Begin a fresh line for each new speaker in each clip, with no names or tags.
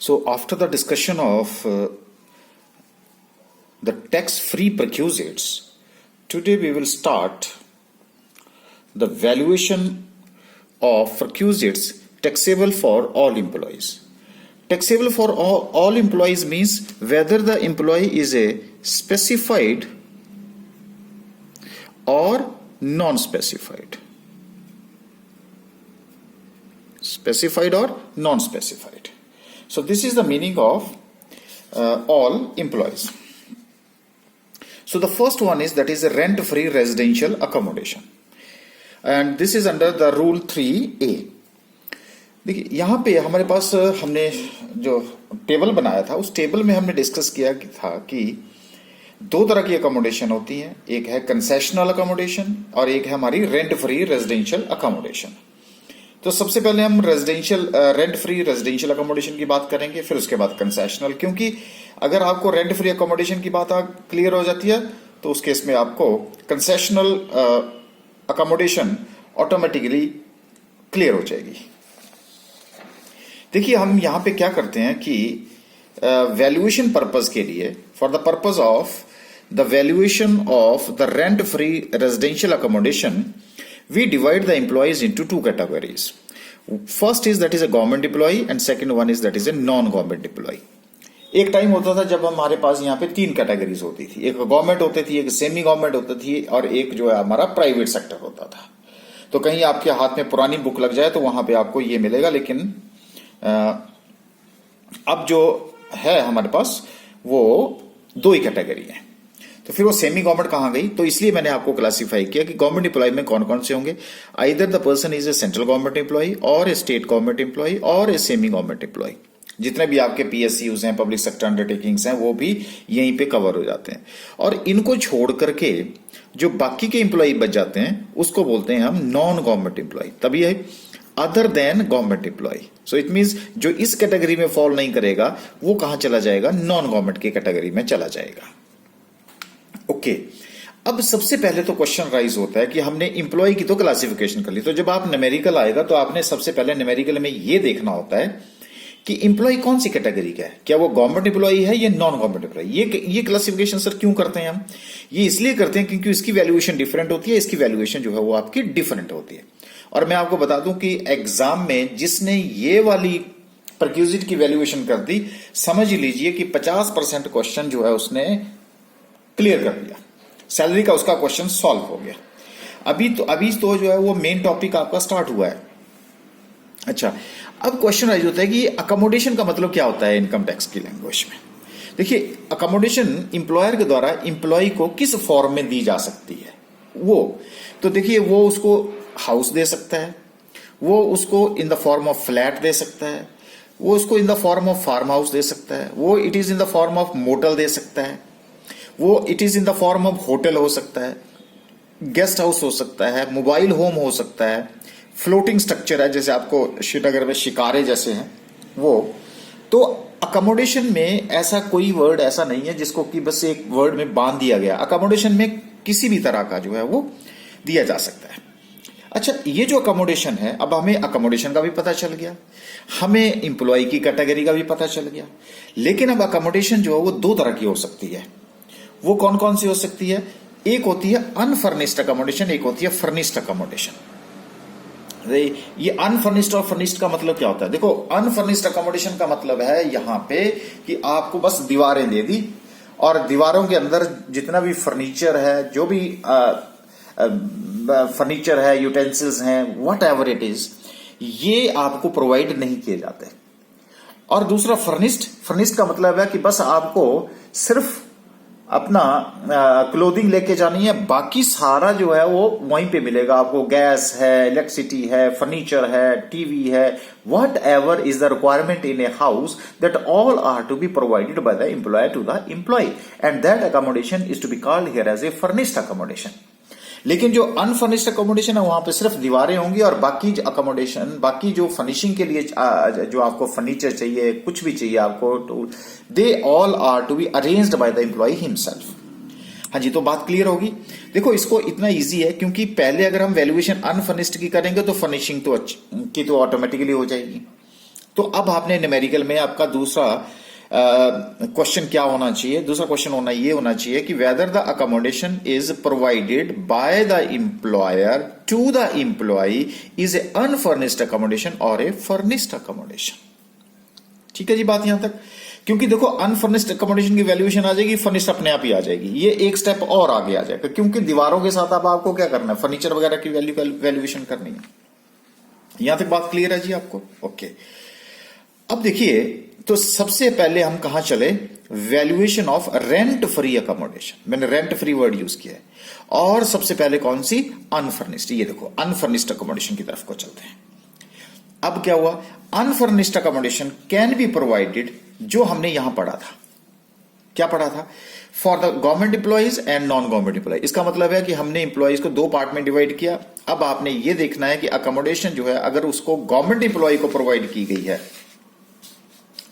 So after the discussion of the tax-free perquisites, today we will start the valuation of perquisites taxable for all employees. Taxable for all employees means whether the employee is a specified or non-specified. Specified or non-specified. So this is the meaning of all employees. So the first one is that is a rent-free residential accommodation, and this is under the rule 3A. देखिए यहाँ पे हमारे पास हमने जो table बनाया था उस table में हमने डिस्कस किया था कि दो तरह की अकोमोडेशन होती है, एक है कंसेशनल अकोमोडेशन और एक है हमारी रेंट फ्री रेजिडेंशियल अकोमोडेशन। तो सबसे पहले हम residential rent free residential accommodation की बात करेंगे, फिर उसके बाद कंसेशनल, क्योंकि अगर आपको रेंट फ्री अकोमोडेशन की बात क्लियर हो जाती है तो उस केस में आपको कंसेशनल अकोमोडेशन ऑटोमेटिकली क्लियर हो जाएगी। देखिए हम यहां पे क्या करते हैं कि वैल्यूएशन पर्पस के लिए, for the purpose of the valuation of the rent free residential accommodation, we divide the employees into two categories. First is that is a government employee and second one is that is a non-government employee. एक time होता था जब हमारे पास यहाँ पे तीन categories होती थी, एक गवर्नमेंट होती थी, एक सेमी गवर्नमेंट होती थी और एक जो है हमारा प्राइवेट सेक्टर होता था। तो कहीं आपके हाथ में पुरानी बुक लग जाए तो वहां पे आपको ये मिलेगा, लेकिन अब जो है हमारे पास वो दो ही कैटेगरी है। तो फिर वो सेमी गवर्नमेंट कहां गई, तो इसलिए मैंने आपको क्लासिफाई किया कि गवर्नमेंट एम्प्लॉय में कौन कौन से होंगे। Either the person is a central government employ और ए स्टेट गवर्नमेंट एम्प्लॉय और ए सेमी गवर्नमेंट एम्प्लॉय। जितने भी आपके पीएसयूज हैं, पब्लिक सेक्टर अंडरटेकिंग्स हैं, वो भी यहीं पे कवर हो जाते हैं। और इनको छोड़ करके जो बाकी के एम्प्लॉय बच जाते हैं उसको बोलते हैं हम नॉन गवर्नमेंट एम्प्लॉय। तभी है other than government employee. So it means जो इस कैटेगरी में फॉल नहीं करेगा वो कहां चला जाएगा, नॉन गवर्नमेंट की कैटेगरी में चला जाएगा। ओके अब सबसे पहले तो क्वेश्चन राइज होता है कि हमने इंप्लॉय की तो क्लासिफिकेशन कर ली, तो जब आप न्यूमेरिकल आएगा तो आपने सबसे पहले न्यूमेरिकल में ये देखना होता है कि इंप्लॉय कौन सी कैटेगरी का है, क्या वो गवर्नमेंट एम्प्लॉय है या नॉन गवर्नमेंट एम्प्लॉय। ये क्लासिफिकेशन सर क्यों करते हैं हम, ये इसलिए करते हैं क्योंकि इसकी वैल्यूएशन डिफरेंट होती है, इसकी वैल्यूएशन जो है वो आपकी डिफरेंट होती है। और मैं आपको बता दूं कि एग्जाम में जिसने ये वाली परक्यूजिट की वैल्यूएशन कर दी, समझ लीजिए कि 50% क्वेश्चन जो है उसने क्लियर कर दिया, सैलरी का उसका क्वेश्चन सॉल्व हो गया। अभी तो जो है वो मेन टॉपिक आपका स्टार्ट हुआ है। अच्छा अब क्वेश्चन राइज होता है कि अकोमोडेशन का मतलब क्या होता है इनकम टैक्स की लैंग्वेज में। देखिए अकोमोडेशन इंप्लॉयर के द्वारा इंप्लॉय को किस फॉर्म में दी जा सकती है वो, तो देखिए वो उसको हाउस दे सकता है, वो उसको in the form of flat दे सकता है, वो उसको in the form of farm house दे सकता है, वो it is in the form of motel दे सकता है, वो it is in the form of hotel हो सकता है, गेस्ट हाउस हो सकता है, मोबाइल होम हो सकता है, फ्लोटिंग स्ट्रक्चर है जैसे आपको श्रीनगर में शिकारे जैसे हैं वो। तो अकोमोडेशन में ऐसा कोई वर्ड ऐसा नहीं है जिसको कि बस एक वर्ड में बांध दिया गया। अकोमोडेशन में किसी भी तरह का जो है वो दिया जा सकता है। अच्छा ये जो अकोमोडेशन है, अब हमें अकोमोडेशन का भी पता चल गया, हमें इंप्लॉय की कैटेगरी का भी पता चल गया, लेकिन अब अकोमोडेशन जो है वो दो तरह की हो सकती है। वो कौन कौन सी हो सकती है, एक होती है अनफर्निश्ड अकोमोडेशन, एक होती है फर्निश्ड अकोमोडेशन। ये अनफर्निश्ड और फर्निश्ड का मतलब क्या होता है, देखो अनफर्निश्ड अकोमोडेशन का मतलब है यहां पे कि आपको बस दीवारें दे दी और दीवारों के अंदर जितना भी फर्नीचर है, जो भी फर्नीचर है, यूटेंसिल्स हैं, व्हाट एवर इट इज, ये आपको प्रोवाइड नहीं किए जाते। और दूसरा फर्निश्ड का मतलब है कि बस आपको सिर्फ अपना क्लोथिंग लेके जानी है, बाकी सारा जो है वो वहीं पे मिलेगा आपको। गैस है, इलेक्ट्रिसिटी है, फर्नीचर है, टीवी है, whatever is the requirement in a house, that all are to be provided by the employer to the employee, and that accommodation is to be called here as a furnished accommodation. लेकिन जो unfurnished accommodation है वहां पे सिर्फ दीवारें होंगी और बाकी अकोमोडेशन, बाकी जो फर्निशिंग के लिए जो आपको फर्नीचर चाहिए, कुछ भी चाहिए आपको, they all are to be arranged by the employee himself. हाँ जी, तो बात क्लियर होगी। देखो इसको इतना इजी है क्योंकि पहले अगर हम वैल्यूएशन अनफर्निश्ड की करेंगे तो फर्निशिंग की तो ऑटोमेटिकली हो जाएगी। तो अब आपने न्यूमेरिकल में आपका दूसरा क्वेश्चन क्या होना चाहिए, दूसरा क्वेश्चन होना चाहिए कि whether the accommodation is provided by the employer to the employee is a unfurnished accommodation और ए फर्निश्ड अकोमोडेशन। ठीक है जी, बात यहां तक। क्योंकि देखो अनफर्निश्ड अकोमोडेशन की वैल्यूएशन आ जाएगी, फर्निश्ड अपने आप ही आ जाएगी, ये एक स्टेप और आगे आ जाएगा, क्योंकि दीवारों के साथ अब आपको क्या करना है, फर्नीचर वगैरह की वैल्यूएशन करनी है। यहां तक बात क्लियर है जी आपको? ओके। अब देखिए, तो सबसे पहले हम कहां चले, valuation of rent free accommodation. मैंने रेंट फ्री वर्ड यूज किया है, और सबसे पहले कौन सी, अनफर्निश्ड। ये देखो अनफर्निश्ड अकोमोडेशन की तरफ को चलते हैं। अब क्या हुआ, unfurnished accommodation can be provided, जो हमने यहां पढ़ा था, क्या पढ़ा था, for the government employees and non government employee. इसका मतलब है कि हमने एम्प्लॉइज को दो पार्ट में डिवाइड किया। अब आपने ये देखना है कि अकोमोडेशन जो है अगर उसको गवर्नमेंट एम्प्लॉय को प्रोवाइड की गई है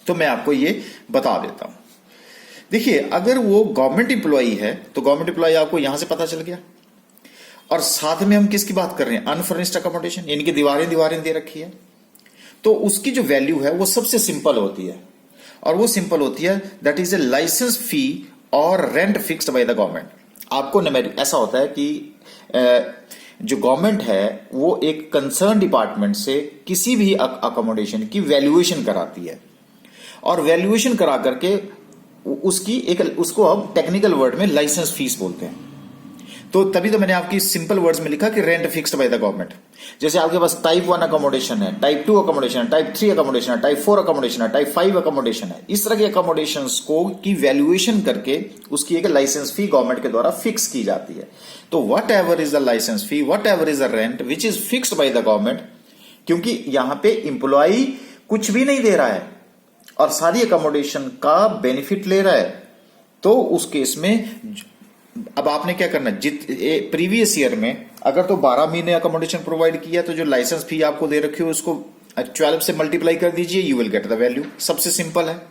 तो मैं आपको ये बता देता हूं। देखिए, अगर वो गवर्नमेंट एम्प्लॉय है तो गवर्नमेंट एम्प्लॉय आपको यहां से पता चल गया, और साथ में हम किसकी बात कर रहे हैं, अनफर्निश्ड अकोमोडेशन, यानी कि दीवारें दीवारें दे रखी है, तो उसकी जो वैल्यू है वो सबसे सिंपल होती है, और वो सिंपल होती है दैट इज ए लाइसेंस फी और rent fixed by the government. आपको ऐसा होता है कि जो गवर्नमेंट है वो एक कंसर्न डिपार्टमेंट से किसी भी अकोमोडेशन की वैल्यूएशन कराती है, और वैल्यूएशन करा करके उसको हम टेक्निकल वर्ड में लाइसेंस फीस बोलते हैं। तो तभी तो मैंने आपकी सिंपल वर्ड्स में लिखा कि rent fixed by the government. जैसे आपके पास टाइप 1 अकोमोडेशन है, टाइप 2 अकोमोडेशन है, टाइप 3 अकोमोडेशन है, टाइप 4 अकोमोडेशन है, टाइप 5 अकोमोडेशन है, इस तरह के अकोमोडेशंस को की वैल्यूएशन करके उसकी एक लाइसेंस फी गवर्नमेंट के द्वारा फिक्स की जाती है। तो whatever is the licence fee, whatever is the rent which is fixed by the government, क्योंकि यहां पे इंप्लॉय कुछ भी नहीं दे रहा है और सारी अकोमोडेशन का बेनिफिट ले रहा है, तो उस केस में अब आपने क्या करना है, प्रीवियस ईयर में अगर तो 12 महीने अकोमोडेशन प्रोवाइड किया तो जो लाइसेंस फी आपको दे रखी हो उसको 12 से मल्टीप्लाई कर दीजिए, you will get the value. सबसे सिंपल है,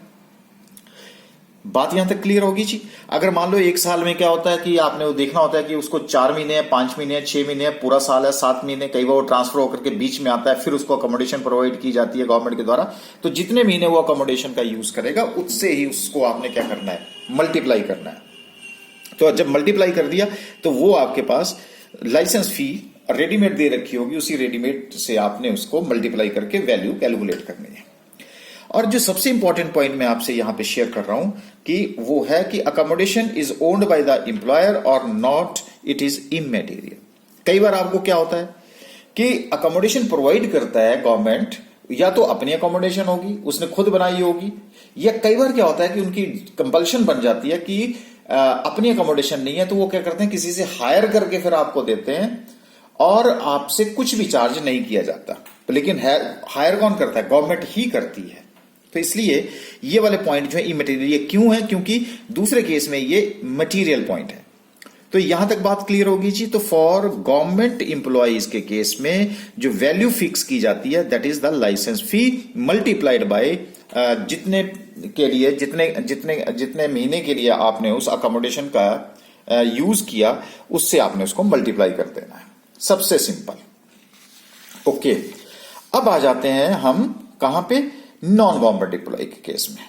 बात यहां तक क्लियर होगी जी। अगर मान लो एक साल में क्या होता है कि आपने वो देखना होता है कि उसको 4 महीने है, 5 महीने है, 6 महीने है, पूरा साल है, 7 महीने, कई बार वो ट्रांसफर होकर के बीच में आता है, फिर उसको अकोमोडेशन प्रोवाइड की जाती है गवर्नमेंट के द्वारा। तो जितने महीने वो अकोमोडेशन का यूज करेगा उससे ही उसको आपने क्या करना है, मल्टीप्लाई करना है। तो जब मल्टीप्लाई कर दिया तो वो आपके पास लाइसेंस फी रेडीमेड दे रखी होगी, उसी रेडीमेड से आपने उसको मल्टीप्लाई करके वैल्यू कैलकुलेट करनी है। और जो सबसे इंपॉर्टेंट पॉइंट मैं आपसे यहां पे शेयर कर रहा हूं कि वो है कि accommodation is owned by the employer और नॉट इट इज इमैटेरियल। कई बार आपको क्या होता है कि अकोमोडेशन प्रोवाइड करता है गवर्नमेंट, या तो अपनी अकोमोडेशन होगी, उसने खुद बनाई होगी, या कई बार क्या होता है कि उनकी कंपल्शन बन जाती है कि अपनी अकोमोडेशन नहीं है तो वो क्या करते हैं, किसी से हायर करके फिर आपको देते हैं और आपसे कुछ भी चार्ज नहीं किया जाता। लेकिन हायर कौन करता है, गवर्नमेंट ही करती है। तो इसलिए ये वाले पॉइंट जो है इमैटेरियल, ये क्यों है, क्योंकि दूसरे केस में ये मटेरियल पॉइंट है। तो यहां तक बात क्लियर होगी जी। तो फॉर गवर्नमेंट इंप्लॉइज के केस में जो वैल्यू फिक्स की जाती है that is the licence fee multiplied by जितने के लिए जितने महीने के लिए आपने उस अकोमोडेशन का यूज किया उससे आपने उसको मल्टीप्लाई कर देना है। सबसे सिंपल। ओके, अब आ जाते हैं हम कहां पे, नॉन गवर्नमेंट एम्प्लॉय के केस में।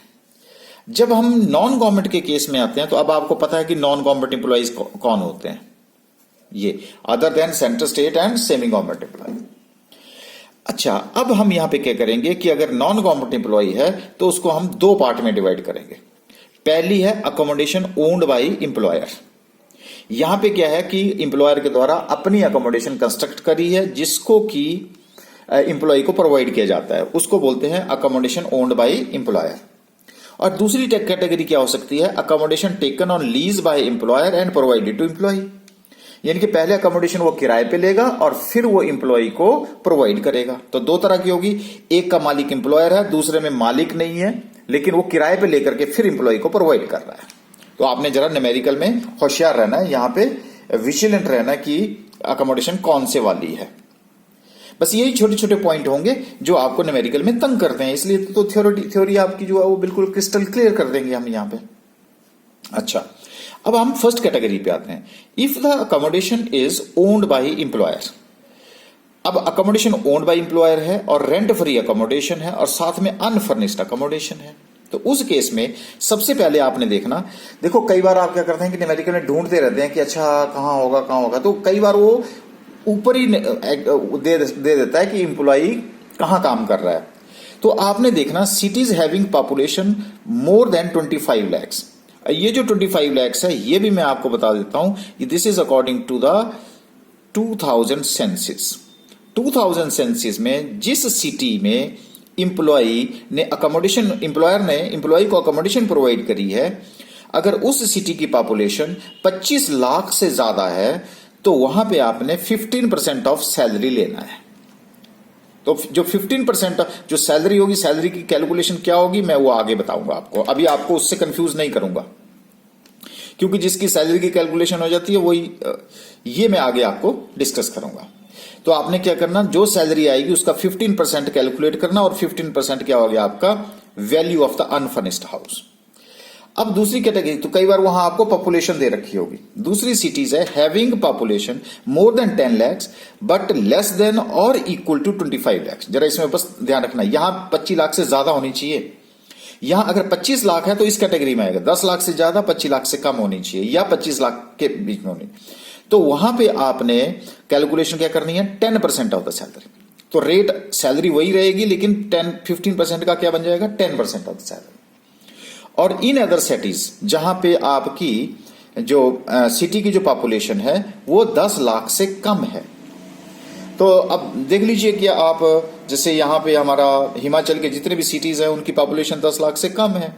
जब हम नॉन गवर्नमेंट के केस में आते हैं तो अब आपको पता है कि नॉन गवर्नमेंट एम्प्लॉइज कौन होते हैं, ये other than central state and semi government employee. अच्छा, अब हम यहां पे क्या करेंगे कि अगर नॉन गवर्नमेंट एम्प्लॉय है तो उसको हम दो पार्ट में डिवाइड करेंगे। पहली है अकोमोडेशन ओन्ड बाय एम्प्लॉयर। यहां पे क्या है कि एम्प्लॉयर के द्वारा अपनी अकोमोडेशन कंस्ट्रक्ट करी है जिसको कि एम्प्लॉय को प्रोवाइड किया जाता है, उसको बोलते हैं अकोमोडेशन ओन्ड बाय एम्प्लॉयर। और दूसरी कैटेगरी क्या हो सकती है, accommodation taken on lease by employer and provided to employee. यानी कि पहले अकोमोडेशन वो किराए पे लेगा और फिर वो एम्प्लॉय को प्रोवाइड करेगा। तो दो तरह की होगी, एक का मालिक एम्प्लॉयर है, दूसरे में मालिक नहीं है लेकिन वो किराए पे लेकर के फिर एम्प्लॉय को प्रोवाइड कर रहा है। तो आपने जरा न्यूमेरिकल में होशियार रहना है, यहां पे विजिलेंट रहना कि अकोमोडेशन कौन से वाली है। बस यही छोटे छोटे पॉइंट होंगे जो आपको न्यूमेरिकल में तंग करते हैं, इसलिए तो थ्योरी आपकी जो है वो बिल्कुल क्रिस्टल क्लियर कर देंगे हम यहां पे। अच्छा, अब हम फर्स्ट कैटेगरी पे आते हैं। If the accommodation is owned by employer. अब अकोमोडेशन ओन्ड बाय एम्प्लॉयर है और रेंट फ्री अकोमोडेशन है और साथ में अनफर्निश्ड अकोमोडेशन है। तो उस केस में सबसे पहले आपने देखना, देखो कई बार आप क्या करते हैं कि न्यूमेरिकल में ढूंढते रहते हैं कि अच्छा कहाँ होगा, तो कई बार वो ऊपर ही दे देता है कि एम्प्लॉई कहाँ काम कर रहा है। तो आपने देखना cities having population more than 25 lakhs. ये जो 25 लैक्स है ये भी मैं आपको बता देता हूं, this is according to the 2000 census. 2000 census में जिस सिटी में एम्प्लॉयर ने एम्प्लॉय को अकोमोडेशन प्रोवाइड करी है, अगर उस सिटी की पॉपुलेशन 25 लाख से ज्यादा है तो वहां पे आपने 15% ऑफ सैलरी लेना है। तो जो 15% जो सैलरी होगी, सैलरी की कैलकुलेशन क्या होगी मैं वो आगे बताऊंगा आपको, अभी आपको उससे कंफ्यूज नहीं करूंगा, क्योंकि जिसकी सैलरी की कैलकुलेशन हो जाती है वही ये मैं आगे आपको डिस्कस करूंगा। तो आपने क्या करना, जो सैलरी आएगी उसका 15% कैलकुलेट करना और 15% क्या हो गया आपका value of the unfurnished house. अब दूसरी कैटेगरी, तो कई बार वहां आपको पॉपुलेशन दे रखी होगी। दूसरी सिटीज है having population more than 10 lakhs but less than और इक्वल टू 25 लैक्स। जरा इसमें बस ध्यान रखना, यहां 25 लाख से ज्यादा होनी चाहिए। यहां अगर 25 लाख है तो इस कैटेगरी में आएगा, 10 लाख से ज्यादा 25 लाख से कम होनी चाहिए या 25 लाख के बीच में होनी। तो वहां पे आपने कैलकुलेशन क्या करनी है, 10% ऑफ द सैलरी। तो रेट सैलरी वही रहेगी लेकिन 15% का क्या बन जाएगा, 10% ऑफ द सैलरी। और इन अदर सिटीज जहां पे आपकी जो सिटी की जो पॉपुलेशन है वो 10 लाख से कम है, तो अब देख लीजिए कि आप जैसे यहां पे हमारा हिमाचल के जितने भी सिटीज हैं उनकी पॉपुलेशन 10 लाख से कम है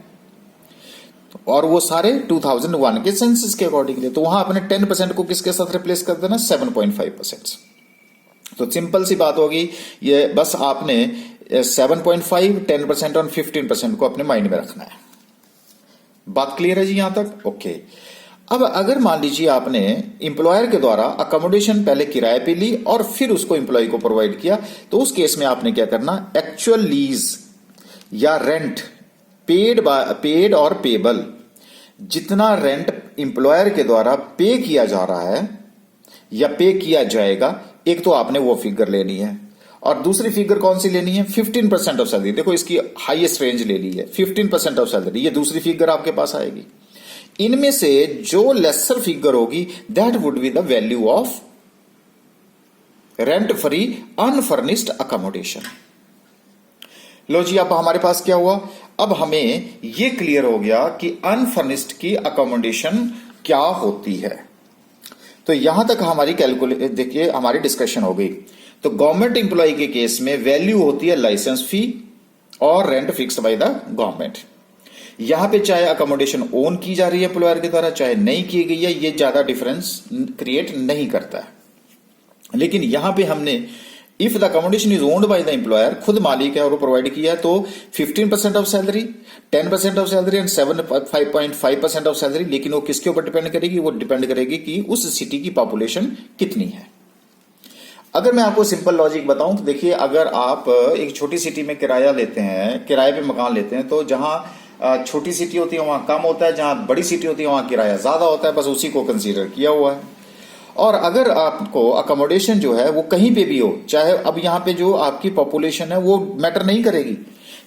और वो सारे 2001 के सेंसस के अकॉर्डिंगली। तो वहां अपने 10% को किसके साथ रिप्लेस कर देना, 7.5%। तो सिंपल सी बात होगी ये, बस आपने 7.5, 10% और 15% को अपने माइंड में रखना है। बात क्लियर है जी यहां तक? ओके। अब अगर मान लीजिए आपने एम्प्लॉयर के द्वारा अकोमोडेशन पहले किराए पे ली और फिर उसको एम्प्लॉय को प्रोवाइड किया, तो उस केस में आपने क्या करना, एक्चुअल लीज या रेंट पेड और पेबल, जितना रेंट एम्प्लॉयर के द्वारा पे किया जा रहा है या पे किया जाएगा, एक तो आपने वो फिगर लेनी है और दूसरी फिगर कौन सी लेनी है, 15% ऑफ सैलरी। देखो इसकी हाईएस्ट रेंज ले ली है, 15% ऑफ सैलरी, ये दूसरी फिगर आपके पास आएगी। इनमें से जो लेसर फिगर होगी that would be the value of rent free unfurnished accommodation. लो जी, अब हमारे पास क्या हुआ, अब हमें यह क्लियर हो गया कि अनफर्निश्ड की अकोमोडेशन क्या होती है। तो यहां तक हमारी देखिए हमारी डिस्कशन हो गई। तो गवर्नमेंट एम्प्लॉय के केस में वैल्यू होती है लाइसेंस फी और rent fixed by the government. यहां पे चाहे अकोमोडेशन ओन की जा रही है एम्प्लॉयर के द्वारा चाहे नहीं की गई है, ये ज्यादा डिफरेंस क्रिएट नहीं करता है। लेकिन यहां पे हमने if the accommodation is owned by the employer, खुद मालिक है और वो प्रोवाइड किया है, तो 15% of salary, 10% of salary and 7.5% of salary. लेकिन वो किसके ऊपर डिपेंड करेगी, वो डिपेंड करेगी कि उस सिटी की पॉपुलेशन कितनी है। अगर मैं आपको सिंपल लॉजिक बताऊं तो देखिए, अगर आप एक छोटी सिटी में किराया लेते हैं, किराए पे मकान लेते हैं, तो जहां छोटी सिटी होती है वहां कम होता है, जहां बड़ी सिटी होती है वहां किराया ज्यादा होता है, बस उसी को कंसीडर किया हुआ है। और अगर आपको अकोमोडेशन जो है वो कहीं पे भी हो, चाहे अब यहां पे जो आपकी पॉपुलेशन है वो मैटर नहीं करेगी,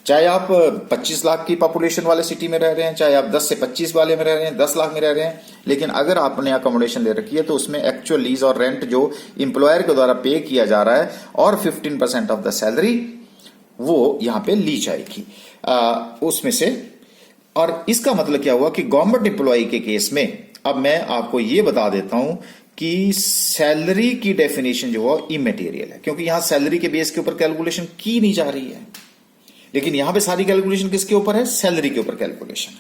चाहे आप 25 लाख की पॉपुलेशन वाले सिटी में रह रहे हैं, चाहे आप 10 से 25 वाले में रह रहे हैं, 10 लाख में रह रहे हैं, लेकिन अगर आपने अकोमोडेशन ले रखी है तो उसमें एक्चुअल लीज और रेंट जो एम्प्लॉयर के द्वारा पे किया जा रहा है और 15% ऑफ द सैलरी वो यहां पे ली जाएगी उसमें से। और इसका मतलब क्या हुआ कि गवर्नमेंट एम्प्लॉय के केस में अब मैं आपको ये बता देता हूं कि सैलरी की डेफिनेशन जो है इमैटेरियल है, क्योंकि यहां सैलरी के बेस के ऊपर कैलकुलेशन की नहीं जा रही है, लेकिन यहां पे सारी कैलकुलेशन किसके ऊपर है, सैलरी के ऊपर कैलकुलेशन है।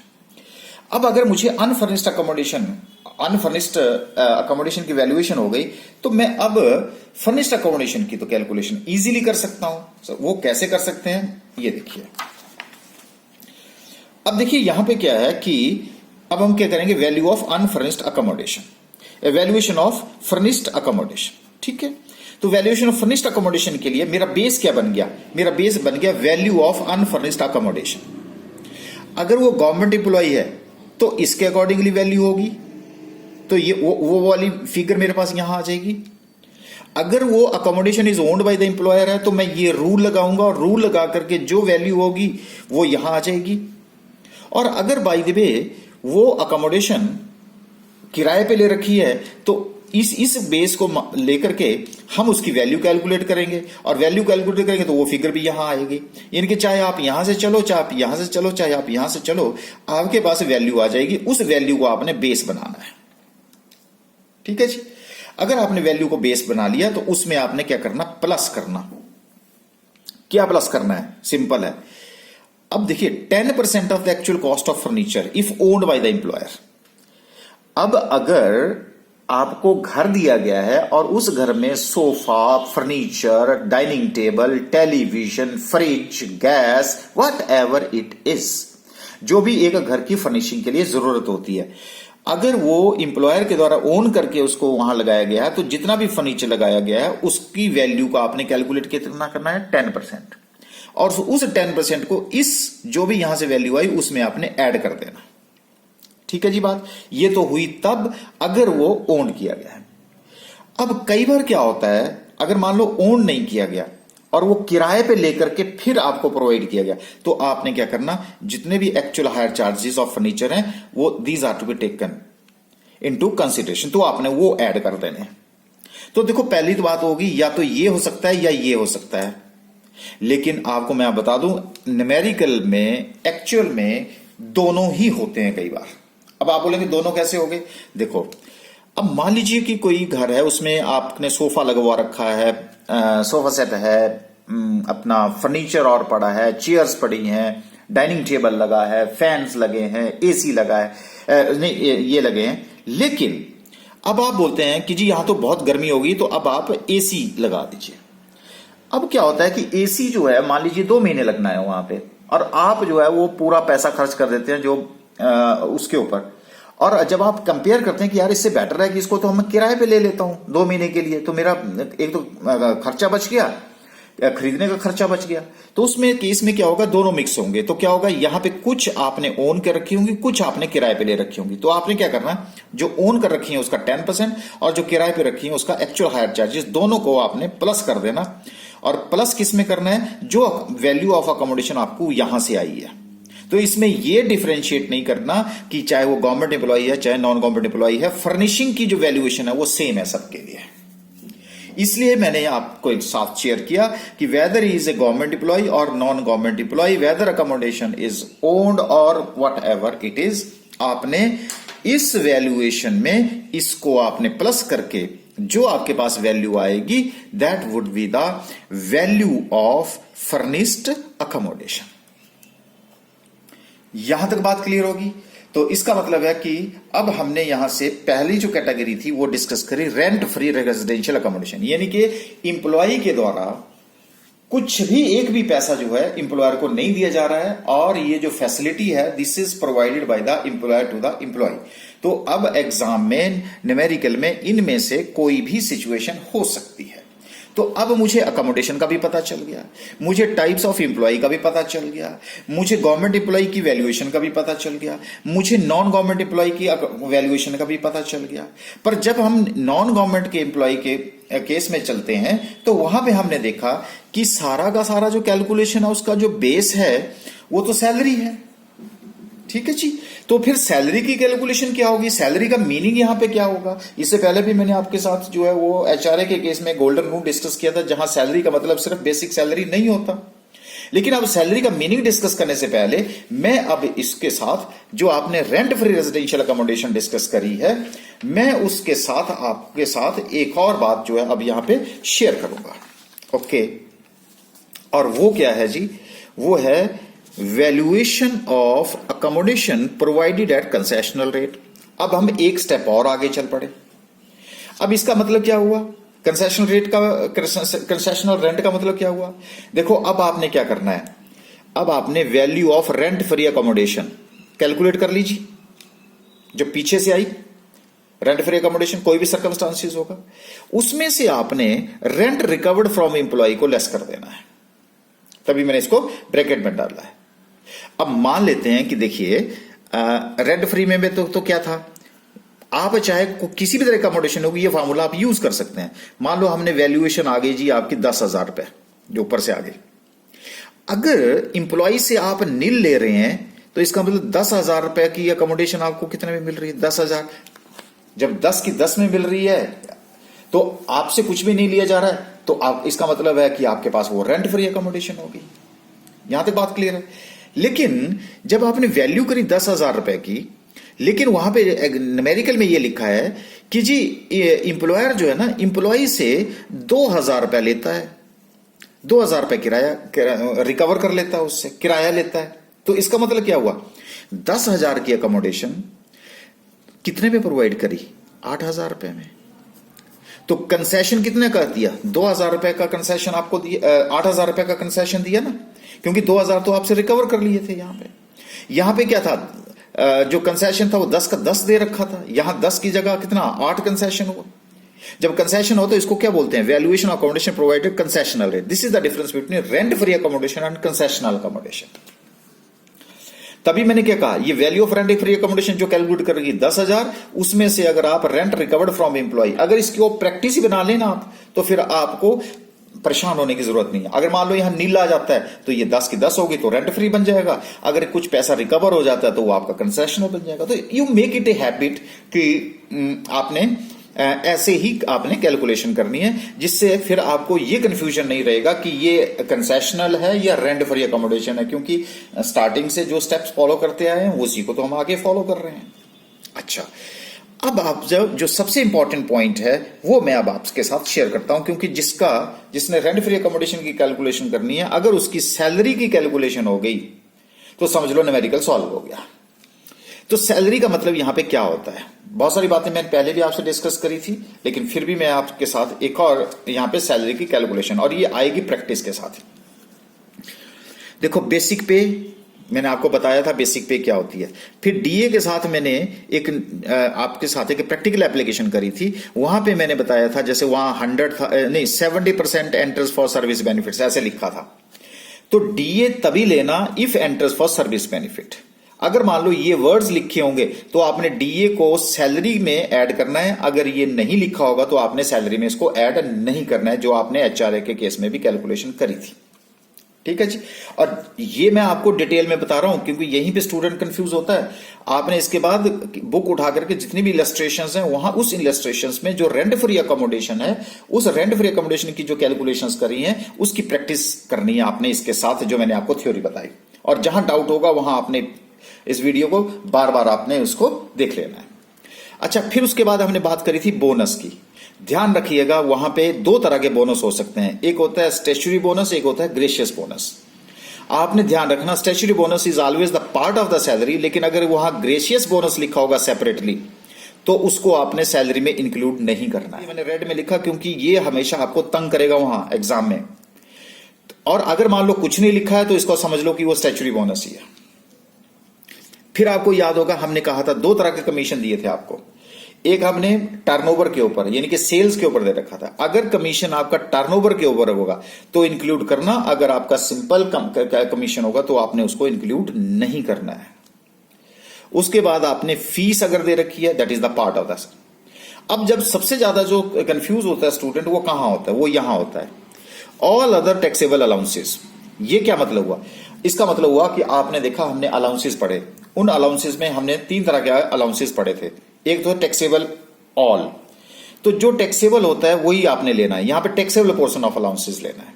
अब अगर मुझे अनफर्निश्ड अकोमोडेशन की वैल्यूएशन हो गई, तो मैं अब फर्निश्ड अकोमोडेशन की तो कैलकुलेशन इजीली कर सकता हूं। वो कैसे कर सकते हैं ये देखिए। अब देखिए यहां पे क्या है कि अब हम क्या करेंगे, value of unfurnished accommodation, valuation of furnished accommodation. ठीक है, तो वैल्यूएशन ऑफ फर्निश्ड अकोमोडेशन के लिए मेरा बेस क्या बन गया, मेरा बेस बन गया वैल्यू ऑफ अनफर्निश्ड अकोमोडेशन। अगर वो गवर्नमेंट एम्प्लॉय है तो इसके अकॉर्डिंगली वैल्यू होगी, तो ये वो वाली फिगर मेरे पास यहां आ जाएगी। अगर वो accommodation is owned by the employer है तो मैं ये रूल लगाऊंगा और रूल लगा करके जो वैल्यू होगी वो यहां आ जाएगी। और अगर बाय द वे वो अकोमोडेशन किराए पे ले रखी है तो इस बेस को लेकर के हम उसकी वैल्यू कैलकुलेट करेंगे और वैल्यू कैलकुलेट करेंगे तो वो फिगर भी यहां आएगी। यानी कि चाहे आप यहां से चलो, चाहे आप यहां से चलो, चाहे आप यहां से चलो, आपके पास वैल्यू आ जाएगी। उस वैल्यू को आपने बेस बनाना है। ठीक है जी। अगर आपने वैल्यू को बेस बना लिया तो उसमें आपने क्या करना, प्लस करना। क्या प्लस करना है? सिंपल है। अब देखिए 10% of the actual cost of furniture if owned by the employer. अब अगर आपको घर दिया गया है और उस घर में sofa, furniture, dining table, television, fridge, gas, what ever it is, जो भी एक घर की फर्निशिंग के लिए जरूरत होती है, अगर वो एम्प्लॉयर के द्वारा ओन करके उसको वहां लगाया गया है तो जितना भी फर्नीचर लगाया गया है उसकी वैल्यू को आपने कैलकुलेट कितना करना है, 10%। और उस 10% को इस जो भी यहां से वैल्यू आई उसमें आपने ऐड कर देना। ठीक है जी बात। ये तो हुई तब अगर वो ओन किया गया है। अब कई बार क्या होता है, अगर मान लो ओन नहीं किया गया और वो किराए पे लेकर के फिर आपको प्रोवाइड किया गया तो आपने क्या करना, जितने भी actual hire charges of furniture हैं वो these are to be taken into consideration, तो आपने वो ऐड कर देने। तो देखो पहली तो बात होगी या तो ये हो सकता है या ये हो सकता है, लेकिन आपको मैं बता दूं न्यूमेरिकल में एक्चुअल में दोनों ही होते हैं कई बार। अब आप बोलेंगे दोनों कैसे हो गए? देखो अब मान लीजिए कि कोई घर है उसमें आपने सोफा लगवा रखा है, सोफा सेट है, अपना फर्नीचर और पड़ा है, चेयर्स पड़ी हैं, डाइनिंग टेबल लगा है, फैंस लगे हैं, एसी लगा है, नहीं ये लगे हैं। लेकिन अब आप बोलते हैं कि जी यहां तो बहुत गर्मी होगी तो अब आप एसी लगा दीजिए। अब क्या होता है कि एसी जो है मान लीजिए 2 महीने लगना है वहां पे, और आप जो है वो पूरा पैसा खर्च कर देते हैं जो उसके ऊपर। और जब आप कंपेयर करते हैं कि यार इससे बेटर है कि इसको तो हम किराए पे ले लेता हूं 2 महीने के लिए, तो मेरा एक तो खर्चा बच गया, खरीदने का खर्चा बच गया। तो उसमें केस में क्या होगा, दोनों मिक्स होंगे। तो क्या होगा, यहां पे कुछ आपने ओन कर रखी होंगी, कुछ आपने किराए पे ले रखी होंगी। तो आपने क्या करना, जो ओन कर रखी है उसका 10% और जो किराए पे रखी है उसका एक्चुअल हायर चार्जेस, दोनों को आपने प्लस कर देना। और प्लस किस में करना है, जो वैल्यू ऑफ अकोमोडेशन आपको यहां से आई है। तो इसमें यह डिफरेंशिएट नहीं करना कि चाहे वो गवर्नमेंट एम्प्लॉई है चाहे नॉन गवर्नमेंट एम्प्लॉई है, फर्निशिंग की जो वैल्यूएशन है वो सेम है सबके लिए। इसलिए मैंने आपको एक साथ शेयर किया कि whether is a government employ और non government employ, whether accommodation is owned और व्हाट एवर इट इज, आपने इस वैल्यूएशन में इसको आपने प्लस करके जो आपके पास वैल्यू आएगी that would be the value of furnished accommodation. यहां तक बात क्लियर होगी। तो इसका मतलब है कि अब हमने यहां से पहली जो कैटेगरी थी वो डिस्कस करी, रेंट फ्री रेजिडेंशियल अकोमोडेशन, यानी कि एम्प्लॉय के द्वारा कुछ भी एक भी पैसा जो है एम्प्लॉयर को नहीं दिया जा रहा है और ये जो फैसिलिटी है this is provided by the employer to the employee. तो अब एग्जाम में न्यूमेरिकल में इनमें से कोई भी सिचुएशन हो सकती है। तो अब मुझे अकोमोडेशन का भी पता चल गया, मुझे टाइप्स ऑफ एम्प्लॉय का भी पता चल गया, मुझे गवर्नमेंट एम्प्लॉय की वैल्यूएशन का भी पता चल गया, मुझे नॉन गवर्नमेंट एम्प्लॉय की वैल्यूएशन का भी पता चल गया। पर जब हम नॉन गवर्नमेंट के एम्प्लॉय के केस में चलते हैं तो वहां पे हमने देखा कि सारा का सारा जो कैलकुलेशन है उसका जो बेस है वो तो सैलरी है। ठीक है जी। तो फिर सैलरी की कैलकुलेशन क्या होगी, सैलरी का मीनिंग यहां पे क्या होगा। इससे पहले भी मैंने आपके साथ जो है वो एचआरए के केस में गोल्डन रूल डिस्कस किया था, जहां सैलरी का मतलब सिर्फ बेसिक सैलरी नहीं होता। लेकिन अब सैलरी का मीनिंग डिस्कस करने से पहले मैं अब इसके साथ जो आपने rent free residential accommodation discuss करी है, मैं उसके साथ आपके साथ एक और बात जो है अब यहां पे शेयर करूंगा। ओके, और वो क्या है जी, वो है valuation of accommodation provided eight concessional rate. अब हम एक स्टेप और आगे चल पड़े। अब इसका मतलब क्या हुआ, कंसेशनल रेट का, कंसेशनल रेंट का मतलब क्या हुआ। देखो अब आपने क्या करना है, अब आपने value of rent free accommodation calculate कर लीजिए, जो पीछे से आई रेंट फ्री अकोमोडेशन, कोई भी सर्कमस्टांसिस होगा उसमें से आपने रेंट रिकवर्ड फ्रॉम एम्प्लॉय को लेस कर देना है। तभी मैंने इसको ब्रैकेट में डाला है। अब मान लेते हैं कि देखिए रेंट फ्री में तो क्या था, आप चाहे किसी भी तरह का अकोमोडेशन होगी, ये फार्मूला आप यूज कर सकते हैं। मान लो हमने वैल्यूएशन आ गई जी आपकी 10,000 रुपए, जो ऊपर से आ गई। अगर इंप्लॉय से आप नील ले रहे हैं तो इसका मतलब 10,000 रुपए की अकोमोडेशन आपको कितने में मिल रही है? 10,000। जब 10 की 10 में मिल रही है तो आपसे कुछ भी नहीं लिया जा रहा है, तो आप, इसका मतलब है कि आपके पास वो रेंट फ्री अकोमोडेशन होगी। यहां तक बात क्लियर है। लेकिन जब आपने वैल्यू करी 10,000 रुपए की, लेकिन वहां पे न्यूमेरिकल में ये लिखा है कि जी इंप्लॉयर जो है ना, इंप्लॉय से 2,000 रुपए लेता है, 2,000 रुपए किराया रिकवर कर लेता है, उससे किराया लेता है। तो इसका मतलब क्या हुआ? 10,000 की अकोमोडेशन कितने में प्रोवाइड करी? 8,000 रुपए में। तो कंसेशन कितने का दिया? 2,000 रुपए का कंसेशन आपको दिया, 8,000 रुपए का कंसेशन दिया ना, क्योंकि 2,000 तो आपसे रिकवर कर लिए थे। यहां पे क्या था? जो कंसेशन था वो 10 का 10 दे रखा था। यहां 10 की जगह कितना? 8 कंसेशन हुआ। जब कंसेशन हो तो इसको क्या बोलते हैं? Valuation accommodation provided concessional rate. This is the difference between rent free accommodation and concessional accommodation. तभी मैंने क्या कहा, ये value of rent free accommodation जो कैलकुलेट करेगी 10,000, उसमें से अगर आप रेंट रिकवर्ड फ्रॉम एम्प्लॉय, अगर इसकी वो प्रैक्टिस ही बना लेना आप, तो फिर आपको परेशान होने की जरूरत नहीं है। अगर मान लो यहां नील आ जाता है तो ये 10 की 10 होगी तो रेंट फ्री बन जाएगा। अगर कुछ पैसा रिकवर हो जाता है तो वो आपका कंसेशनल बन जाएगा। तो you make it a habit कि आपने ऐसे ही आपने कैलकुलेशन करनी है, जिससे फिर आपको ये कंफ्यूजन नहीं रहेगा कि ये कंसेशनल है या रेंट फ्री अकोमोडेशन है, क्योंकि स्टार्टिंग से जो स्टेप्स फॉलो करते आए हैं उसी को तो हम आगे फॉलो कर रहे हैं। अच्छा, अब आप जो सबसे इंपॉर्टेंट पॉइंट है वो मैं अब आपके साथ शेयर करता हूं, क्योंकि जिसने रेंट फ्री अकोमोडेशन की कैलकुलेशन करनी है, अगर उसकी सैलरी की कैलकुलेशन हो गई तो समझ लो न्यूमेरिकल सॉल्व हो गया। तो सैलरी का मतलब यहां पे क्या होता है? बहुत सारी बातें मैंने पहले भी आपसे डिस्कस करी थी, लेकिन फिर भी मैं आपके साथ एक और यहां पे सैलरी की कैलकुलेशन, और ये आएगी प्रैक्टिस के साथ। देखो, बेसिक पे मैंने आपको बताया था बेसिक पे क्या होती है। फिर डीए के साथ मैंने एक आपके साथ एक प्रैक्टिकल एप्लीकेशन करी थी। वहां पे मैंने बताया था, जैसे वहां 70% एंटर्स फॉर सर्विस बेनिफिट्स ऐसे लिखा था। तो डीए तभी लेना if enters for service benefit. अगर मान लो ये वर्ड्स लिखे होंगे तो आपने डीए को सैलरी में ऐड करना है। अगर ये नहीं लिखा होगा तो आपने सैलरी में इसको ऐड नहीं करना है, जो आपने एचआरए के केस में भी कैलकुलेशन करी थी। ठीक है जी। और ये मैं आपको डिटेल में बता रहा हूं क्योंकि यहीं पे स्टूडेंट कंफ्यूज होता है। आपने इसके बाद बुक उठा करके जितनी भी इलस्ट्रेशंस हैं, वहां उस इलस्ट्रेशंस में जो रेंट फ्री अकोमोडेशन है, उस रेंट फ्री अकोमोडेशन की जो कैलकुलेशंस करी हैं उसकी प्रैक्टिस करनी है आपने इसके साथ, जो मैंने आपको थ्योरी बताई। और जहां डाउट होगा वहां आपने इस वीडियो को बार बार आपने उसको देख लेना है। अच्छा, फिर उसके बाद हमने बात करी थी बोनस की। ध्यान रखिएगा, वहां पे दो तरह के बोनस हो सकते हैं। एक होता है स्टैट्यूटरी बोनस, एक होता है ग्रेशियस बोनस। आपने ध्यान रखना, statutory bonus is always the part of the salary, लेकिन अगर वहां ग्रेशियस बोनस लिखा होगा सेपरेटली तो उसको आपने सैलरी में इंक्लूड नहीं करना है। मैंने रेड में लिखा क्योंकि ये हमेशा आपको तंग करेगा वहां एग्जाम में। और अगर मान लो कुछ नहीं लिखा है तो इसको समझ लो कि वो स्टैट्यूटरी बोनस ही है। फिर आपको याद होगा हमने कहा था दो तरह के कमीशन दिए थे आपको। एक हमने टर्नओवर के ऊपर यानी कि सेल्स के ऊपर दे रखा था। अगर कमीशन आपका टर्नओवर के ऊपर होगा तो इंक्लूड करना, अगर आपका सिंपल कमीशन होगा तो आपने उसको इंक्लूड नहीं करना है। उसके बाद आपने फीस अगर दे रखी है, that is the part of the. अब जब सबसे ज्यादा जो कंफ्यूज होता है स्टूडेंट, वो कहां होता है? वो यहां होता है, ऑल अदर टैक्सेबल अलाउंसेस। ये क्या मतलब हुआ? इसका मतलब हुआ कि आपने देखा हमने अलाउंसेस पढ़े, उन अलाउंसेस में हमने तीन तरह के अलाउंसेस पढ़े थे। एक तो टैक्सेबल ऑल, तो जो टैक्सेबल होता है वही आपने लेना है। यहां पे टैक्सेबल पोर्शन ऑफ अलाउंसेस लेना है,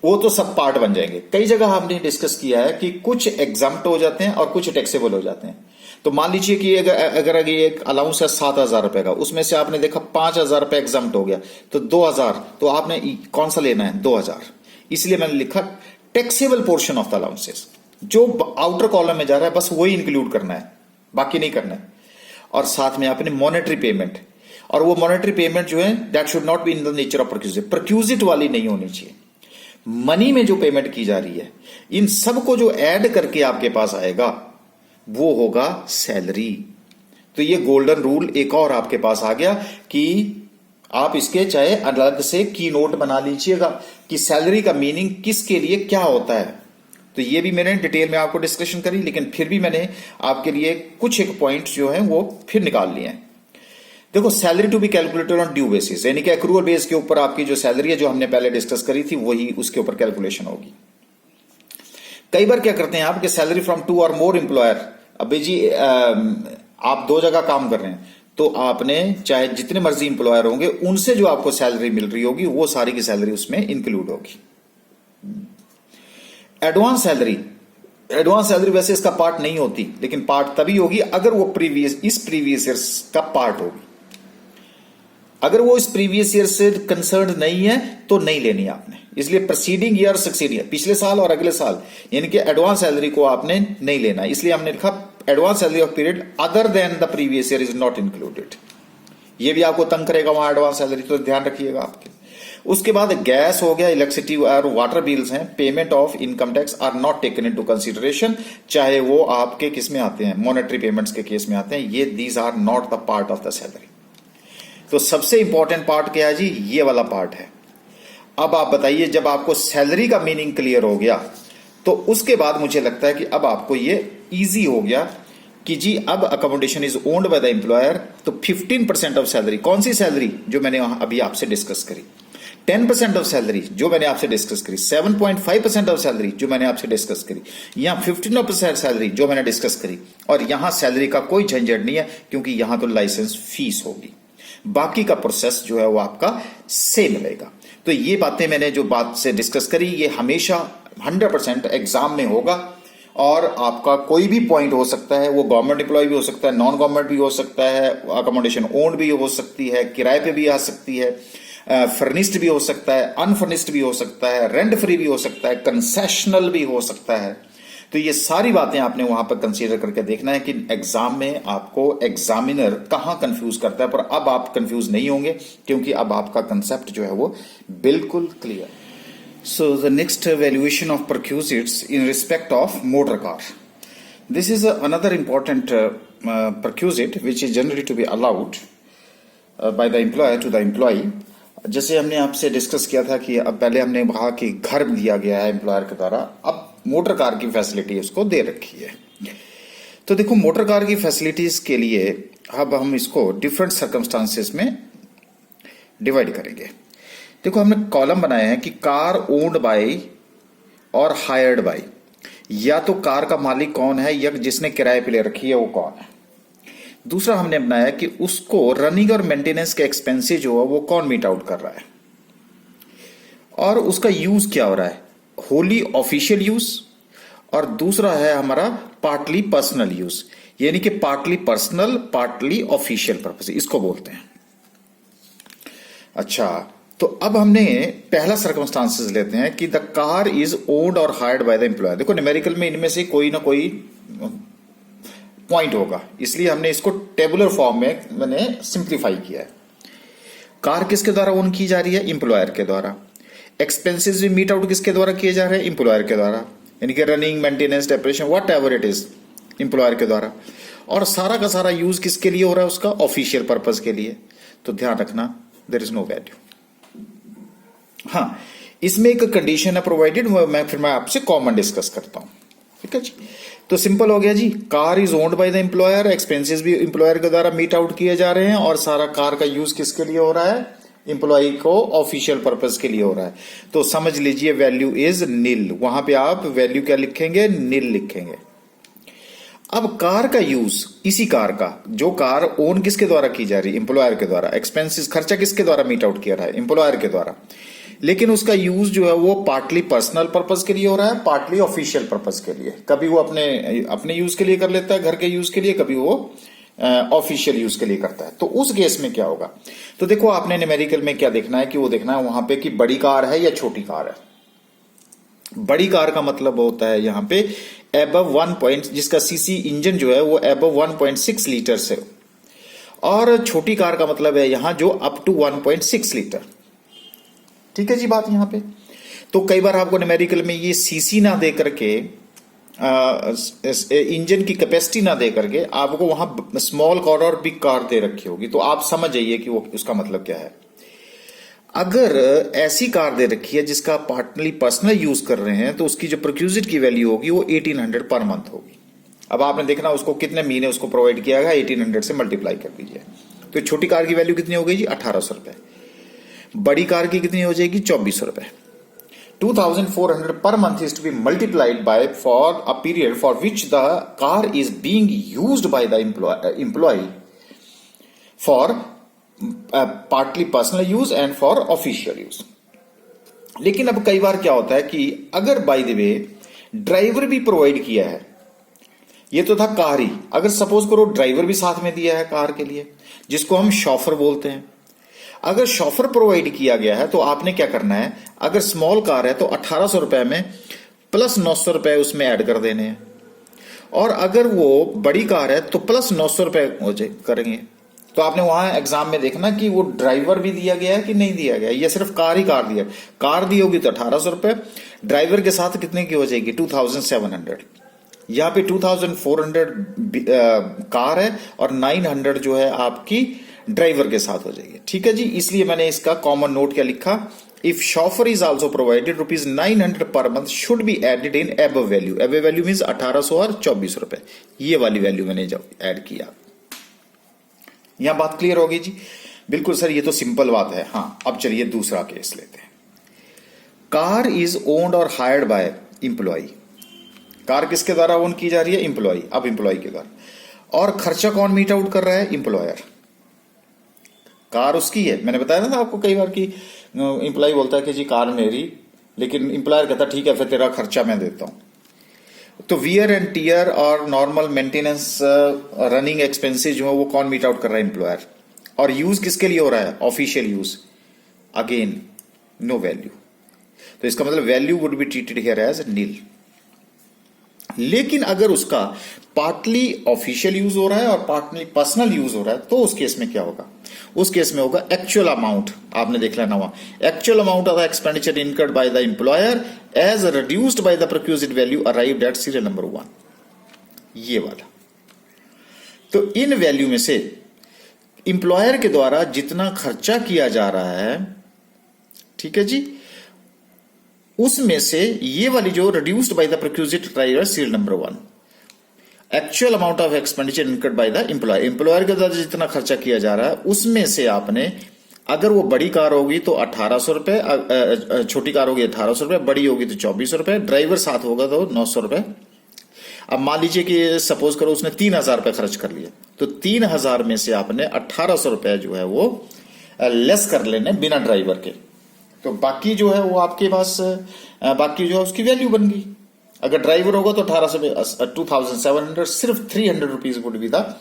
वो तो सब पार्ट बन जाएंगे। कई जगह हमने डिस्कस किया है कि कुछ एग्जाम्प्ट हो जाते हैं और कुछ टैक्सेबल हो जाते हैं। तो मान लीजिए कि अगर एक अलाउंस है 7,000 रुपए का, उसमें से आपने देखा 5,000 रुपए एग्जाम्प्ट हो गया, तो 2,000 तो आपने कौन सा लेना है? 2,000। इसलिए मैंने लिखा taxable portion of the allowances. जो आउटर कॉलम में जा रहा है बस वही इंक्लूड करना है, बाकी नहीं करना है। और साथ में आपने मॉनेटरी पेमेंट, और वो मॉनेटरी पेमेंट जो है that should not be in the nature of perquisite, perquisite वाली नहीं होनी चाहिए। मनी में जो पेमेंट की जा रही है, इन सब को जो ऐड करके आपके पास आएगा वो होगा सैलरी। तो ये गोल्डन रूल एक और आपके पास आ गया कि आप इसके चाहे अलग से की नोट बना लीजिएगा कि सैलरी का मीनिंग किसके लिए क्या होता है। तो ये भी मैंने डिटेल में आपको डिस्कशन करी, लेकिन फिर भी मैंने आपके लिए कुछ एक पॉइंट जो है वो फिर निकाल लिए हैं। देखो, salary to be calculated on due basis, यानी कि एक्रूअल बेस के ऊपर आपकी जो सैलरी है जो हमने पहले डिस्कस करी थी वही उसके ऊपर कैलकुलेशन होगी। कई बार क्या करते हैं आप कि सैलरी फ्रॉम 2 और मोर एम्प्लॉयर, अभी जी आप 2 जगह काम कर रहे हैं तो आपने चाहे जितने मर्जी एम्प्लॉयर होंगे उनसे जो आपको सैलरी मिल रही होगी वो सारी की सैलरी उसमें इंक्लूड होगी। एडवांस सैलरी वैसे इसका पार्ट नहीं होती, लेकिन पार्ट तभी होगी अगर वो इस प्रीवियस ईयर का पार्ट होगी। अगर वो इस प्रीवियस ईयर से कंसर्न नहीं है तो नहीं लेनी आपने, इसलिए प्रीसीडिंग ईयर सक्सीडिंग ईयर, पिछले साल और अगले साल, यानी कि एडवांस सैलरी को आपने नहीं लेना, इसलिए हमने लिखा advance salary of period other than the previous year is not included. ये भी आपको तंग करेगा वहां एडवांस सैलरी, तो ध्यान रखिएगा आपके। उसके बाद गैस हो गया, इलेक्ट्रिसिटी और वाटर बिल्स हैं, payment of income tax are not taken into consideration, चाहे वो आपके किस में आते हैं, मॉनेटरी पेमेंट्स के केस में आते हैं, ये these are not the part of the salary. तो सबसे इंपॉर्टेंट पार्ट क्या है जी, ये वाला पार्ट है। अब आप बताइए, जब आपको सैलरी का मीनिंग क्लियर हो गया तो उसके बाद मुझे लगता है कि अब आपको ये इजी हो गया कि जी अब accommodation is owned by the employer, तो 15% ऑफ सैलरी, कौन सी सैलरी जो मैंने अभी आपसे डिस्कस करी, 10% ऑफ सैलरी जो मैंने आपसे डिस्कस करी, 7.5% ऑफ सैलरी जो मैंने आपसे डिस्कस करी, या 15% सैलरी जो मैंने डिस्कस करी, और यहां सैलरी का कोई झंझट नहीं है क्योंकि यहां तो लाइसेंस फीस होगी, बाकी का प्रोसेस जो है वो आपका सेम रहेगा। तो ये बातें मैंने जो बात से डिस्कस करी ये हमेशा 100% एग्जाम में होगा, और आपका कोई भी पॉइंट हो सकता है, वो गवर्नमेंट एम्प्लॉय भी हो सकता है, नॉन गवर्नमेंट भी हो सकता है, अकोमोडेशन ओन्ड भी हो सकती है, किराए पे भी आ सकती है, फर्निश्ड भी हो सकता है, अनफर्निश्ड भी हो सकता है, रेंट फ्री भी हो सकता है, कंसेशनल भी हो सकता है। तो ये सारी बातें आपने वहां पर कंसीडर करके देखना है कि एग्जाम में आपको एग्जामिनर कहां कंफ्यूज करता है, पर अब आप कंफ्यूज नहीं होंगे क्योंकि अब आपका कंसेप्ट जो है वो बिल्कुल clear. So the next valuation of perquisites in respect of motor car, this is another important perquisite which is generally to be allowed by the employer to the employee. जैसे हमने आपसे डिस्कस किया था कि अब पहले हमने कहा कि घर दिया गया है एम्प्लॉयर के द्वारा, अब मोटर कार की फैसिलिटी उसको दे रखी है। तो देखो, मोटर कार की फैसिलिटीज के लिए अब हम इसको डिफरेंट सर्कमस्टांसेस में डिवाइड करेंगे। देखो, हमने कॉलम बनाया है कि कार ओन्ड बाय और हायर्ड बाय, या तो कार का मालिक कौन है या जिसने किराए पे ले रखी है वो कौन है। दूसरा हमने बनाया कि उसको रनिंग और मेंटेनेंस के एक्सपेंसेस जो है वो कौन मीट आउट कर रहा है, और उसका यूज क्या हो रहा है, होली ऑफिशियल यूज, और दूसरा है हमारा पार्टली पर्सनल यूज, यानी कि partly personal partly official purpose, इसको बोलते हैं। अच्छा, तो अब हमने पहला सर्कमस्टांसेस लेते हैं कि द कार इज ओन्ड और हायर्ड बाय द एम्प्लॉयर। देखो, न्यूमेरिकल में इनमें से कोई ना कोई पॉइंट होगा, इसलिए हमने इसको टेबुलर फॉर्म में मैंने सिंप्लीफाई किया है। कार किसके द्वारा ओन की जा रही है, एम्प्लॉयर के द्वारा। एक्सपेंसेस भी मीट आउट किसके द्वारा किए जा रहे हैं, एम्प्लॉयर के द्वारा, यानी कि running maintenance depreciation whatever it is, employer के द्वारा। और सारा का सारा यूज किसके लिए हो रहा है, उसका ऑफिशियल पर्पस के लिए। तो ध्यान रखना, देयर इज नो वैल्यू। हाँ, इसमें एक कंडीशन है प्रोवाइडेड, मैं आपसे कॉमन डिस्कस करता हूं, ठीक है जी। तो सिंपल हो गया जी, car is owned by the employer, expenses भी एम्प्लॉयर के द्वारा मीट आउट किए जा रहे हैं, और सारा कार का यूज किसके लिए हो रहा है, एम्प्लॉय को ऑफिशियल पर्पस के लिए हो रहा है। तो समझ लीजिए वैल्यू इज नील, वहां पे आप वैल्यू क्या लिखेंगे, नील लिखेंगे। अब कार का यूज, इसी कार का, जो कार ओन किसके द्वारा की जा रही है, एम्प्लॉयर के द्वारा, एक्सपेंसेस खर्चा किसके द्वारा मीट आउट किया रहा है, एम्प्लॉयर के द्वारा, लेकिन उसका यूज जो है वो पार्टली पर्सनल पर्पस के लिए हो रहा है, पार्टली ऑफिशियल पर्पस के लिए। कभी वो अपने यूज के लिए कर लेता है, घर के यूज के लिए, कभी वो ऑफिशियल यूज के लिए करता है। तो उस केस में क्या होगा, तो देखो आपने न्यूमेरिकल में क्या देखना है कि वो देखना है वहां पे कि बड़ी कार है या छोटी कार है। बड़ी कार का मतलब होता है यहां पे एबव 1 जिसका सीसी इंजन जो है वो एबव 1.6 लीटर से, और छोटी कार का मतलब है यहां जो अप टू 1.6 लीटर। ठीक है जी बात यहां पे। तो कई बार आपको न्यूमेरिकल में ये सीसी ना दे करके, इंजन की कैपेसिटी ना दे करके आपको वहां स्मॉल कार और बिग कार दे रखी होगी, तो आप समझ जाइए कि वो उसका मतलब क्या है। अगर ऐसी कार दे रखी है जिसका पार्टनरली पर्सनल यूज कर रहे हैं, तो उसकी जो प्रोक्यूजिट की वैल्यू होगी वो 1800 पर मंथ होगी। अब आपने देखना उसको कितने महीने उसको प्रोवाइड किया गया, 1800 से मल्टीप्लाई कर दीजिए, तो छोटी कार की वैल्यू कितनी हो गई जी 1800 रुपए, बड़ी कार की कितनी हो जाएगी 2400 रुपए। 2400 per month is to be multiplied by for a period for which the car is being used by the employee for partly personal use and for official use। लेकिन अब कई बार क्या होता है कि अगर बाय द वे ड्राइवर भी provide किया है, ये तो था कार ही, अगर सपोज करो ड्राइवर भी साथ में दिया है कार के लिए, जिसको हम शॉफर बोलते हैं, अगर शॉफर प्रोवाइड किया गया है तो आपने क्या करना है, अगर स्मॉल कार है तो 1800 रुपए में प्लस 900 रुपए उसमें ऐड कर देने हैं, और अगर वो बड़ी कार है तो प्लस 900 रुपए करेंगे। तो आपने वहां एग्जाम में देखना कि वो ड्राइवर भी दिया गया है कि नहीं दिया गया, या सिर्फ कार ही कार दिया। कार दी होगी तो 1800 रुपए, ड्राइवर के साथ कितने की हो जाएगी 2700। यहाँ पे 2400 कार है और 900 जो है आपकी ड्राइवर के साथ हो जाएगी। ठीक है जी, इसलिए मैंने इसका कॉमन नोट क्या लिखा, if chauffeur is also provided ₹900 per month should be added in above value. Above value mean 1800 और 2400 रुपए, ये वाली वैल्यू मैंने जब ऐड किया। यहां बात क्लियर होगी जी? बिल्कुल सर, ये तो सिंपल बात है। हाँ, अब चलिए दूसरा केस लेते हैं। कार इज ओन्ड और हायर्ड बाय एम्प्लॉय। कार किसके द्वारा ओन की जा रही है? एम्प्लॉय। अब एम्प्लॉय के द्वारा, और खर्चा कौन मीट आउट कर रहा है? एम्प्लॉयर। कार उसकी है, मैंने बताया था आपको कई बार कि एम्प्लॉय बोलता है कि जी कार मेरी, लेकिन एम्प्लॉयर कहता ठीक है फिर तेरा खर्चा मैं देता हूं। तो वियर एंड टीयर और नॉर्मल मेंटेनेंस रनिंग एक्सपेंसेस जो है वो कौन मीट आउट कर रहा है? एम्प्लॉयर। और यूज किसके लिए हो रहा है? Official use. Again no value, तो इसका मतलब value would be treated here as nil. लेकिन अगर उसका पार्टली ऑफिशियल यूज हो रहा है और पार्टली पर्सनल यूज हो रहा है, तो उस केस में क्या होगा? उस केस में होगा एक्चुअल अमाउंट। आपने देख लेना हुआ, actual amount of expenditure incurred by the employer as reduced by the procured value arrived at serial number 1, ये वाला। तो इन वैल्यू में से एम्प्लॉयर के द्वारा जितना खर्चा किया जा रहा है, ठीक है जी, उसमें से ये वाली जो reduced by the procured serial number 1, actual amount of expenditure incurred by the employer, employer के द्वारा जितना खर्चा किया जा रहा है उसमें से आपने, अगर वो बड़ी कार होगी तो 1800 रुपए, छोटी कार होगी 1800 रुपए, बड़ी होगी तो 2400 रुपए, ड्राइवर साथ होगा तो 900 रुपए। अब मान लीजिए कि सपोज करो उसने 3000 रुपए खर्च कर लिया, तो 3000 में से आपने 1800 रुपए जो है वो लेस कर लेने बिना ड्राइवर के, तो बाकी जो है वो आपके पास बाकी जो है उसकी वैल्यू बन गई। अगर ड्राइवर होगा तो 2700, सिर्फ 300 rupees would be the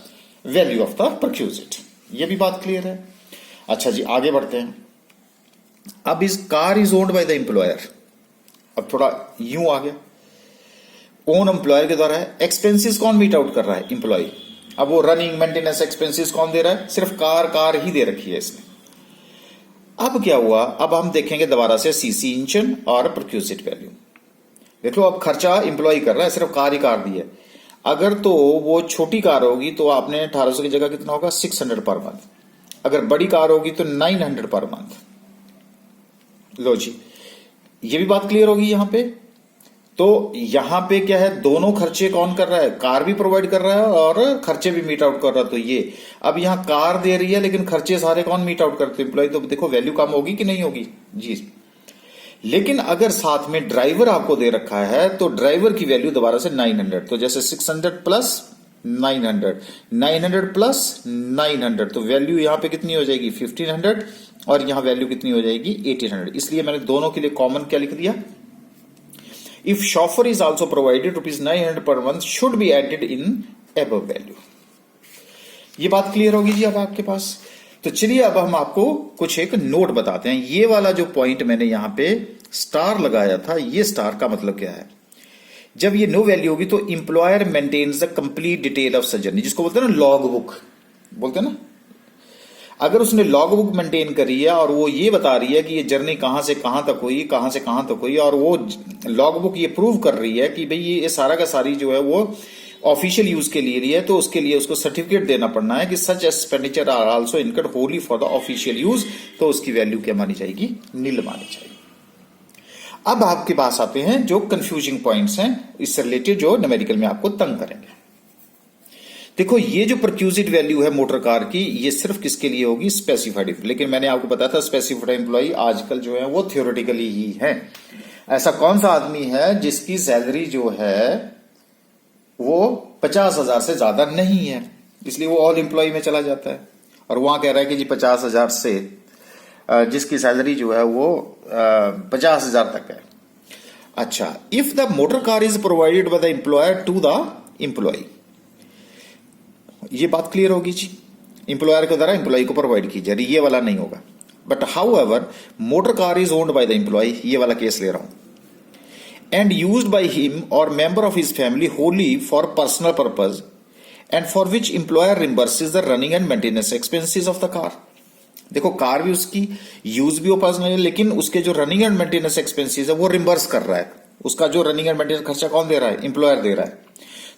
value of the perquisite. ये भी बात क्लियर है? अच्छा जी, आगे बढ़ते हैं। अब इस car is owned by the employer. अब थोड़ा यूं आ गया, ओन एम्प्लॉयर के द्वारा है। एक्सपेंसेस कौन मीट आउट कर रहा है? एम्प्लॉय। अब वो रनिंग मेंटेनेंस एक्सपेंसेस कौन दे रहा है? सिर्फ कार ही दे रखी है इसने। अब क्या हुआ? अब हम देखेंगे दोबारा से सीसी इंजन और परक्यूजिट वैल्यू। देखो, अब खर्चा एम्प्लॉय कर रहा है, सिर्फ कार दी है। अगर तो वो छोटी कार होगी तो आपने 1800 की जगह कितना होगा? 600 पर मंथ। अगर बड़ी कार होगी तो 900 पर मंथ। लो जी, ये भी बात क्लियर होगी यहां पे। तो यहां पे क्या है, दोनों खर्चे कौन कर रहा है? कार भी प्रोवाइड कर रहा है और खर्चे भी मीट आउट कर रहा है। तो ये अब यहां कार दे रही है लेकिन खर्चे सारे कौन मीट आउट करते? एम्प्लॉय। तो देखो वैल्यू कम होगी कि नहीं होगी जी। लेकिन अगर साथ में ड्राइवर आपको दे रखा है तो ड्राइवर की वैल्यू दोबारा से 900, तो जैसे 600 प्लस 900, 900 प्लस 900, तो वैल्यू यहां पे कितनी हो जाएगी? 1500, और यहां वैल्यू कितनी हो जाएगी? 1800। इसलिए मैंने दोनों के लिए कॉमन क्या लिख दिया? If chauffeur is also provided ₹900 per month should be added in above value. ये बात क्लियर होगी जी अब आपके पास? तो चलिए अब हम आपको कुछ एक नोट बताते हैं। ये वाला जो पॉइंट मैंने यहां पे स्टार लगाया था, ये स्टार का मतलब क्या है? जब ये नो वैल्यू होगी तो employer maintains the complete detail of such journey, जिसको बोलते हैं ना लॉग बुक, बोलते हैं ना। अगर उसने लॉग बुक मेंटेन करी है और वो ये बता रही है कि ये जर्नी कहां से कहां तक हुई, कहां से कहां तक हुई, और वो लॉग बुक ये प्रूव कर रही है कि भाई ये सारा का सारी जो है वो ऑफिशियल यूज के लिए है, तो उसके लिए उसको सर्टिफिकेट देना पड़ना है कि such expenditure are also incurred wholly for the official use, तो उसकी वैल्यू क्या मानी जाएगी? नील मानी जाएगी। अब आपके पास आते हैं जो कंफ्यूजिंग पॉइंट्स हैं इससे रिलेटेड, जो न्यूमेरिकल में आपको तंग करेंगे। देखो ये जो परक्यूजिट वैल्यू है मोटर कार की, ये सिर्फ किसके लिए होगी? स्पेसिफाइड। लेकिन मैंने आपको बताया था स्पेसिफाइड एम्प्लॉय आजकल जो है वो थियोरेटिकली ही है। ऐसा कौन सा आदमी है जिसकी सैलरी जो है वो 50,000 से ज्यादा नहीं है, इसलिए वो ऑल एम्प्लॉय में चला जाता है। और वहां कह रहा है कि जी 50,000 से जिसकी सैलरी जो है वो 50,000 तक है। अच्छा, if the motor car is provided by the employer to the employee, ये बात क्लियर होगी जी। एम्प्लॉयर के द्वारा एम्प्लॉय को प्रोवाइड की जा रही, ये वाला नहीं होगा। But however motor car is owned by the employee, ये वाला केस ले रहा हूं, and used by him or member of his family wholly for personal purpose and for which employer reimburses the running and maintenance expenses of the car। देखो car भी उसकी use भी हो पर्सनली, लेकिन उसके जो रनिंग एंड मेंटेनेंस एक्सपेंसेस है वो रिम्बर्स कर रहा है। उसका जो रनिंग एंड मेंटेनेंस खर्चा कौन दे रहा है? एम्प्लॉयर दे रहा है।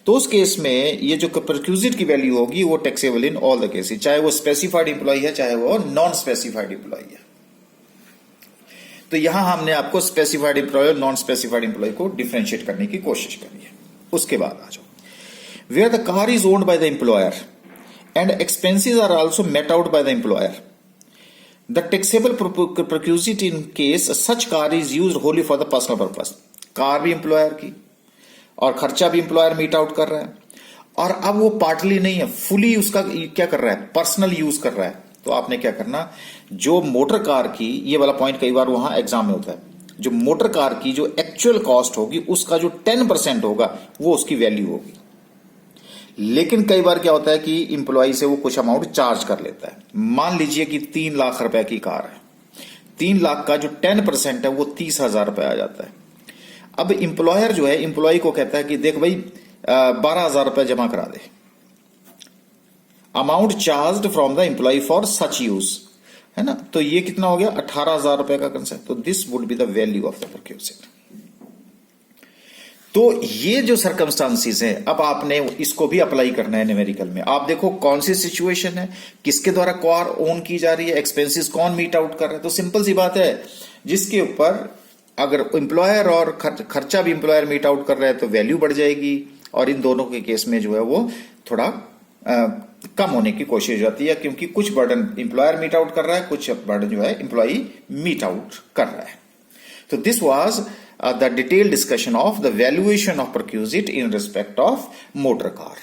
तो उस केस में ये जो परक्यूजिट की वैल्यू होगी वो taxable in all the cases, चाहे वो स्पेसिफाइड एम्प्लॉय है चाहे वो नॉन स्पेसिफाइड एम्प्लॉय है। तो यहां हमने आपको स्पेसिफाइड एम्प्लॉय और नॉन स्पेसिफाइड एम्प्लॉय को डिफरेंशिएट करने की कोशिश करी है। उसके बाद आ जाओ, where the car is owned by the employer and expenses are also met out by the employer, the taxable perquisite in case such car is used wholly for the personal purpose. Car भी employer की और खर्चा भी employer meet out कर रहा है, और अब वो पार्टली नहीं है, फुली उसका क्या कर रहा है? पर्सनल यूज कर रहा है। तो आपने क्या करना, जो मोटर कार की, ये वाला पॉइंट कई बार वहां एग्जाम में होता है, जो मोटर कार की जो एक्चुअल कॉस्ट होगी उसका जो 10% होगा वो उसकी वैल्यू होगी। लेकिन कई बार क्या होता है कि इंप्लॉय से वो कुछ अमाउंट चार्ज कर लेता है। मान लीजिए कि 3 लाख रुपए की कार है, 3 लाख का जो 10% है वो 30,000 रुपए आ जाता है। अब इंप्लॉयर जो है इंप्लॉय को कहता है कि देख भाई 12,000 रुपए जमा करा दे, amount charged from the employ for such use, है ना। तो ये कितना हो गया? 18,000 रुपए का कंसेप्ट। तो this would be the value of the perquisite. तो ये जो सर्कमस्टांसिस है, अब आपने इसको भी अप्लाई करना है न्यूमेरिकल में। आप देखो कौन सी सिचुएशन है, किसके द्वारा कार ओन की जा रही है, एक्सपेंसेस कौन मीट आउट कर रहा है। तो सिंपल सी बात है, जिसके ऊपर अगर एम्प्लॉयर और खर्चा भी एम्प्लॉयर मीट आउट कर रहा है तो वैल्यू बढ़ जाएगी, और इन दोनों के केस में जो है वो थोड़ा कम होने की कोशिश हो जाती है, क्योंकि कुछ बर्डन एम्प्लॉयर मीट आउट कर रहा है, कुछ बर्डन जो है एम्प्लॉई मीट आउट कर रहा है। तो this was the detail discussion of the valuation of perquisite in respect of motor car.